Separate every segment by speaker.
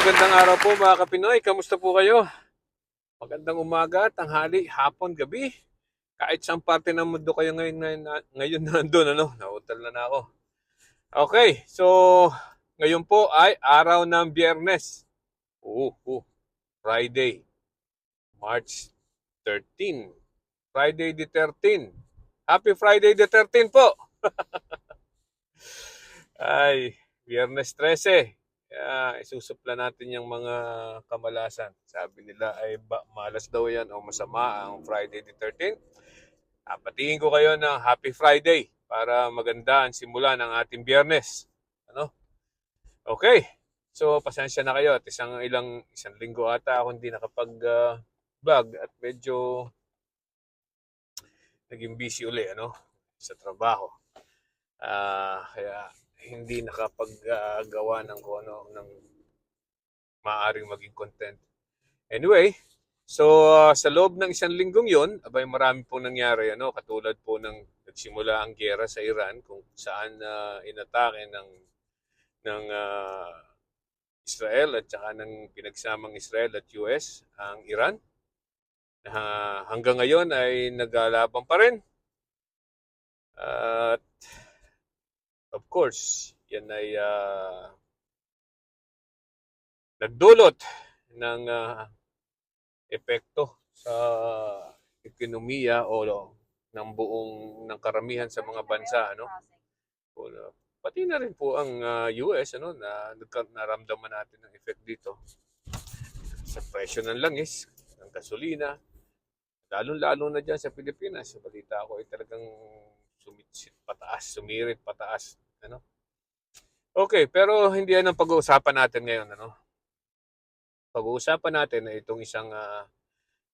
Speaker 1: magandang araw po mga Kapinoy. Kamusta po kayo? Magandang umaga, tanghali, hapon, gabi. Kahit saan parte ng mundo kayo ngayon nandun, nautal na ako. Okay, so ngayon po ay araw ng Biyernes. Friday, March 13. Friday the 13. Happy Friday the 13 po! Ay, Biyernes 13. Isusupla natin yung mga kamalasan. Sabi nila ay malas daw yan o masama ang Friday the 13th. Patingin ko kayo ng Happy Friday para maganda ang simula ng ating Biyernes. Ano? Okay. So, pasensya na kayo at isang linggo ata ako hindi nakapag-vlog at medyo naging busy uli sa trabaho. Kaya hindi nakapaggawa ng kung ano ng maaaring maging content. Anyway, so sa loob ng isang linggong yon, abay marami pong nangyari katulad po ng nagsimula ang giyera sa Iran kung saan inatake ng Israel at saka ng pinagsamang Israel at US ang Iran. Hanggang ngayon ay naglalaban pa rin. At of course, yan ay nagdulot ng epekto sa ekonomiya o ng karamihan sa mga bansa pati na rin po ang US na naramdaman natin ng effect dito sa presyo ng langis, ng gasolina, lalo na diyan sa Pilipinas. Sa balita ko ay talagang sumirit pataas Okay, pero hindi yan ang pag-uusapan natin ngayon Pag-uusapan natin na itong isang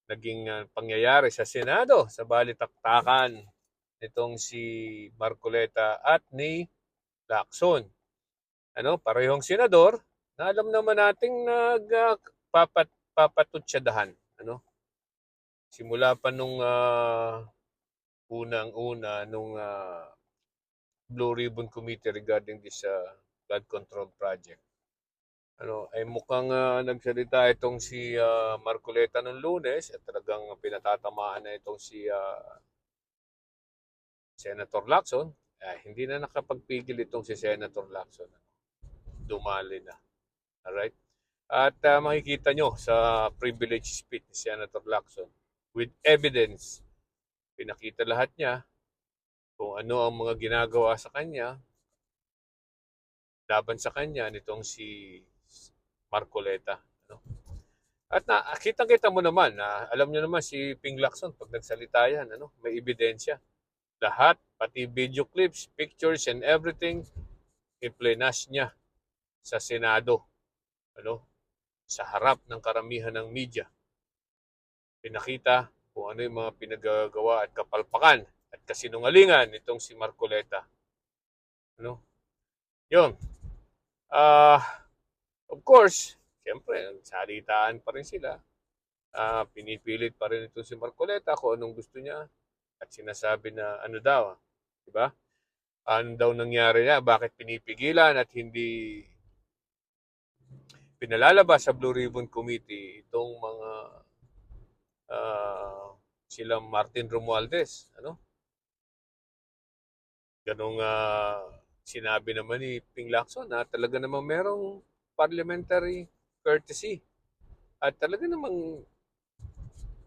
Speaker 1: naging pangyayari sa Senado sa balitaktakan nitong si Marcoleta at ni Lacson. Parehong senador na alam naman nating nagpapatutsadahan. Simula pa nung unang-una nung Blue Ribbon Committee regarding this flood control project. Ay mukhang nagsalita itong si Marcoleta noong Lunes at talagang pinatatamaan na itong si Senator Lacson. Hindi na nakapagpigil itong si Senator Lacson. Dumali na. Alright? At makikita nyo sa privilege speech ni Senator Lacson with evidence. Pinakita lahat niya kung ano ang mga ginagawa sa kanya, laban sa kanya nitong si Marcoleta. At kitang-kita mo naman alam nyo naman si Ping Lacson pag nagsalita yan, may ebidensya. Lahat, pati video clips, pictures and everything, i-plenas niya sa Senado. Sa harap ng karamihan ng media. Pinakita kung ano yung mga pinagagawa at kapalpakan at kasinungalingan nitong si Marcoleta. Yun. Of course, siyempre, salitaan pa rin sila. Pinipilit pa rin ito si Marcoleta kung anong gusto niya at sinasabi na ano daw, di ba? Ano daw nangyari niya, bakit pinipigilan at hindi pinalalabas sa Blue Ribbon Committee itong mga sila Martin Romualdez, Ganong sinabi naman ni Ping Lacson na talaga namang merong parliamentary courtesy at talaga namang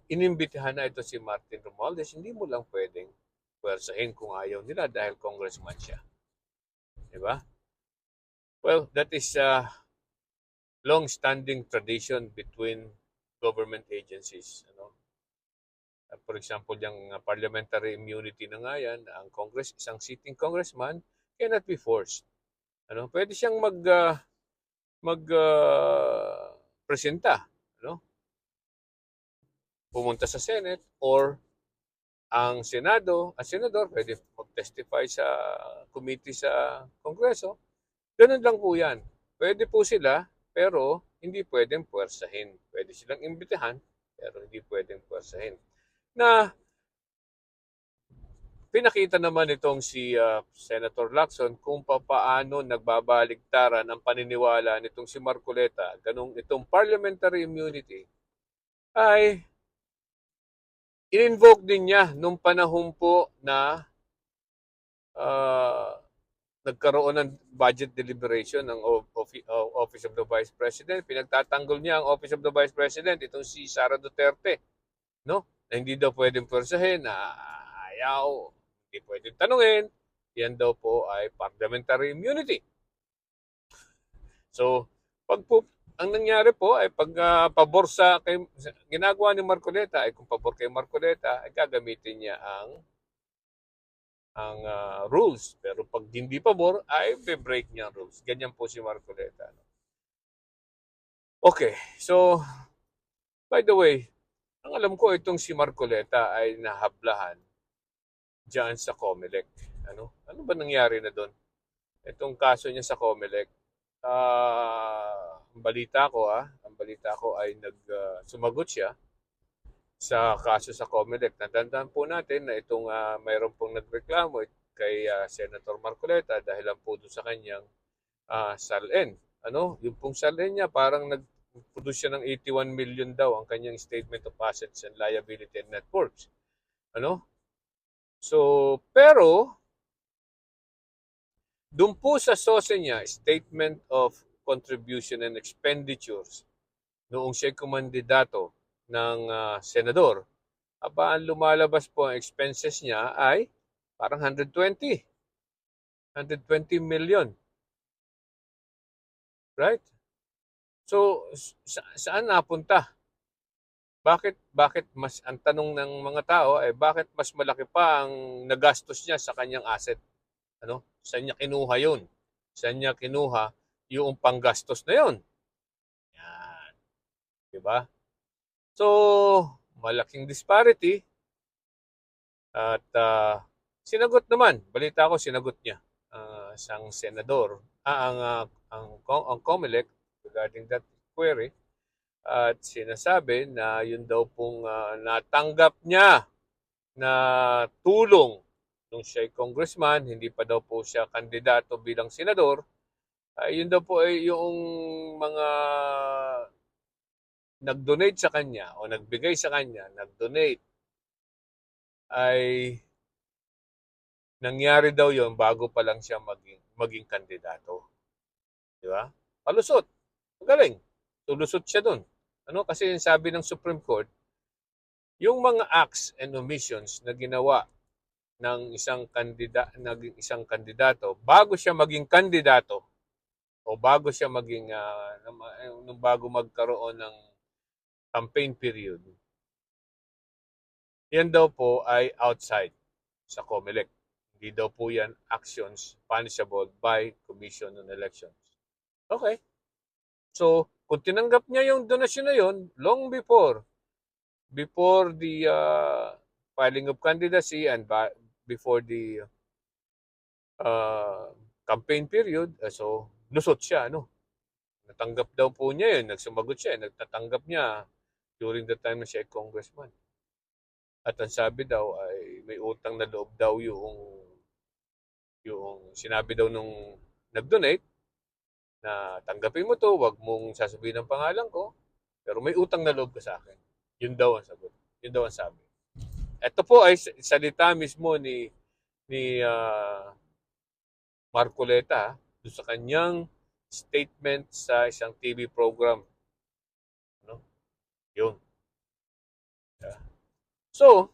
Speaker 1: inimbitahan na ito si Martin Romualdez. Hindi mo lang pwedeng pwersahin kung ayaw nila dahil congressman siya. Diba? Well, that is long-standing tradition between government agencies. For example, yung parliamentary immunity na nga yan, ang Congress, isang sitting congressman cannot be forced. Pwede siyang presenta, pumunta sa Senate or ang senador pwede mag-testify sa committee sa Kongreso. Ganun lang po yan. Pwede po sila, pero hindi pwedeng puwersahin. Pwede silang imbitahan, pero hindi pwedeng puwersahin. Na pinakita naman itong si Senator Lacson kung paano nagbabaligtaran ang paniniwala nitong si Marcoleta, ganung itong parliamentary immunity ay in-invoke din niya nung panahon po na ah, nagkaroon ng budget deliberation ng Office of the Vice President. Pinagtatanggol niya ang Office of the Vice President, itong si Sara Duterte, no? Na hindi daw pwedeng pwersahin, na ayaw, hindi pwedeng tanungin. Yan daw po ay parliamentary immunity. So, ang nangyari po ay pag pabor ginagawa ni Marcoleta ay kung pabor kay Marcoleta ay gagamitin niya ang rules. Pero pag hindi pabor ay be-break niya ang rules. Ganyan po si Marcoleta. Okay, so by the way, ang alam ko itong si Marcoleta ay nahablahan diyan sa COMELEC. Ano ba nangyari na doon? Itong kaso niya sa COMELEC, ang balita ko ay sumagot siya sa kaso sa COMELEC. Natandaan po natin na itong mayroon pong nagreklamo kay Senator Marcoleta dahil lang po doon sa kanyang SALN. Yung pong SALN niya parang nag-produce siya ng 81 million daw ang kanyang Statement of Assets and Liability and Net Worth. So, pero doon po sa SOSE niya, Statement of Contribution and Expenditures, noong siya kumandidato ng senador, ang lumalabas po ang expenses niya ay parang 120 million. Right? So, saan napunta? Bakit mas, ang tanong ng mga tao ay bakit mas malaki pa ang nagastos niya sa kanyang asset? Saan niya kinuha yun? Saan niya kinuha yung panggastos na yun? Yan. Diba? So, malaking disparity. At sinagot naman, balita ko sinagot niya sang senador, ang COMELEC regarding that query. At sinasabi na yun daw pong natanggap niya na tulong nung siya'y congressman, hindi pa daw po siya kandidato bilang senador. Yun daw po ay yung mga nag-donate sa kanya o nagbigay sa kanya, nag-donate, ay nangyari daw yon bago pa lang siya maging kandidato. Di ba? Palusot. Magaling. Tulusot siya doon. Kasi sabi ng Supreme Court, yung mga acts and omissions na ginawa ng isang kandidato bago siya maging kandidato o bago siya bago magkaroon ng campaign period, yan daw po ay outside sa COMELEC. Hindi daw po yan actions punishable by Commission on Elections. Okay. So, kung tinanggap niya yung donasyon na yun, long before the filing of candidacy and before the campaign period, so lusot siya, Natanggap daw po niya yun, nagsumagot siya, nagtatanggap niya during the time na siya ay congressman. At ang sabi daw ay may utang na loob daw yung sinabi daw nung nag-donate na tanggapin mo to, wag mong sasabihin ang pangalan ko, pero may utang na loob ka sa akin. Yun daw ang sagot. Yun daw ang sabi. Ito po ay salita mismo ni Marcoleta doon sa kanyang statement sa isang TV program. Yun. So,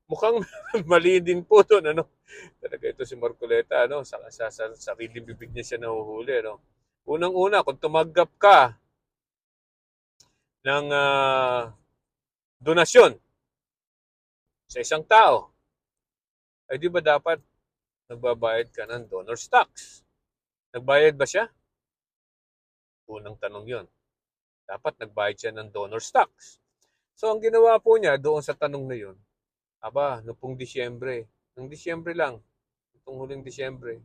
Speaker 1: mukhang mali din po doon, Talaga ito si Marcoleta, sa sariling bibig niya siya nahuhuli, Unang-una, kung tumaggap ka ng donasyon sa isang tao, ay di ba dapat nagbabayad ka ng donor's tax? Nagbayad ba siya? Unang tanong yon. Dapat nagbayad siya ng donor's tax. So, ang ginawa po niya doon sa tanong na yun, noong Disyembre lang, itong huling Disyembre,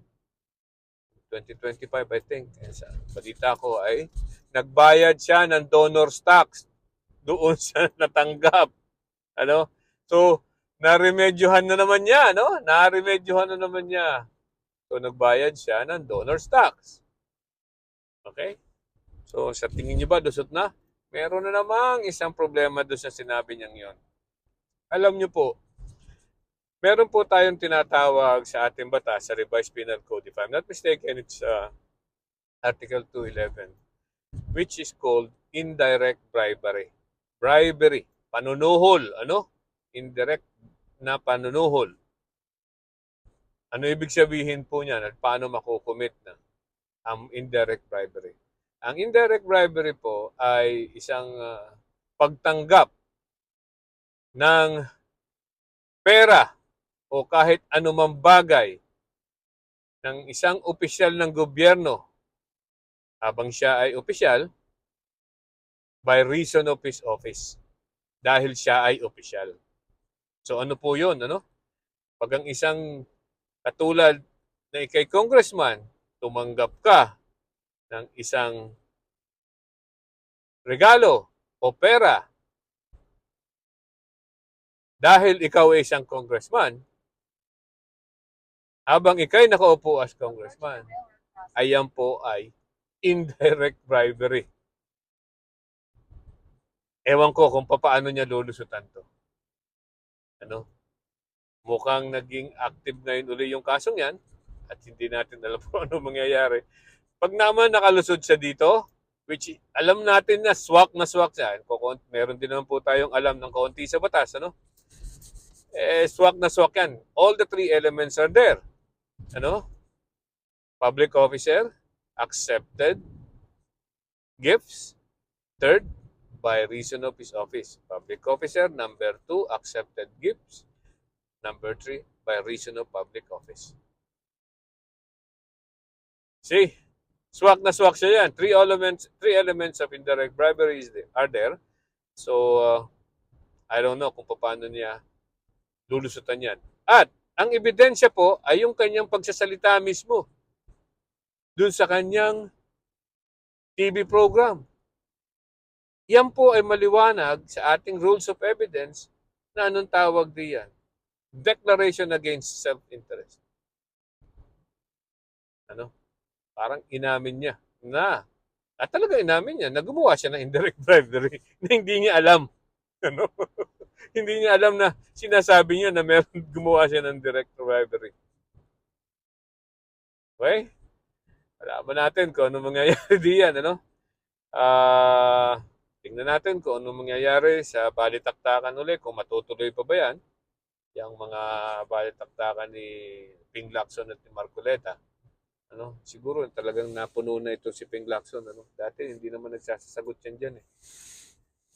Speaker 1: 2025 I think, sa balita ko ay nagbayad siya ng donor's tax doon sa natanggap. So, Naremedyohan na naman niya, no? Naremedyohan na naman niya. So, nagbayad siya ng donor's tax. Okay? So, sa tingin niyo ba, dusot na? Meron na namang isang problema doon sa sinabi niyang yon. Alam niyo po, meron po tayong tinatawag sa ating batas, sa Revised Penal Code, if I'm not mistaken, it's Article 211, which is called indirect bribery. Bribery, panunuhol, ano? Indirect na panunuhol. Ano ibig sabihin po niyan at paano makukumit na ang indirect bribery? Ang indirect bribery po ay isang pagtanggap ng pera o kahit anumang bagay ng isang opisyal ng gobyerno habang siya ay opisyal by reason of his office. Dahil siya ay opisyal. So ano po yun? Ano? Pag ang isang katulad na ikay congressman, tumanggap ka ng isang regalo o pera dahil ikaw ay isang congressman, habang ikay nakaupo as congressman, ayan po ay indirect bribery. Ewan ko kung paano niya lulusutan to. Ano? Mukhang naging active ngayon uli yung kasong yan at hindi natin alam kung ano mangyayari. Pag naman nakalusod siya dito, which alam natin na swak siya. Meron din naman po tayong alam ng kaunti sa batas, ano? Swak na swak yan. All the three elements are there. Ano? Public officer, accepted gifts. Third, by reason of his office. Public officer. Number 2, accepted gifts. Number 3, by reason of public office. See? Swak na swak siya yan. Three elements of indirect bribery are there. So, I don't know kung paano niya lulusutan yan. At, ang ebidensya po ay yung kanyang pagsasalita mismo dun sa kanyang TV program. Yan po ay maliwanag sa ating rules of evidence na anong tawag diyan? Declaration against self-interest. Ano? Parang inamin niya na, at talaga inamin niya na gumawa siya ng indirect bribery na hindi niya alam. Ano? Hindi niya alam na sinasabi niya na meron gumawa siya ng direct bribery. Okay? Alaman natin kung ano mangyayari diyan, ano? Tingnan natin kung ano mangyayari sa balitaktakan uli, kung matutuloy pa ba yan, yung mga balitaktakan ni Ping Lacson at ni Marcoleta. Ano? Siguro talagang napuno na ito si Ping Lacson. Ano? Dati hindi naman nagsasagot yan dyan eh.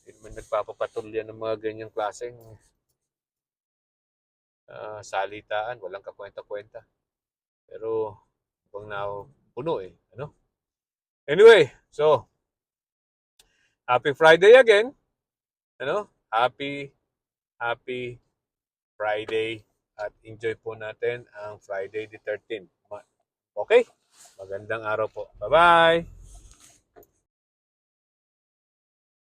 Speaker 1: Hindi naman nagpapapatulya ng mga ganyang klaseng salitaan, walang kakwenta-kwenta. Pero bang napuno eh, ano? Anyway, so happy Friday again. Ano? Happy Friday at enjoy po natin ang Friday the 13th. Okay? Magandang araw po. Bye-bye.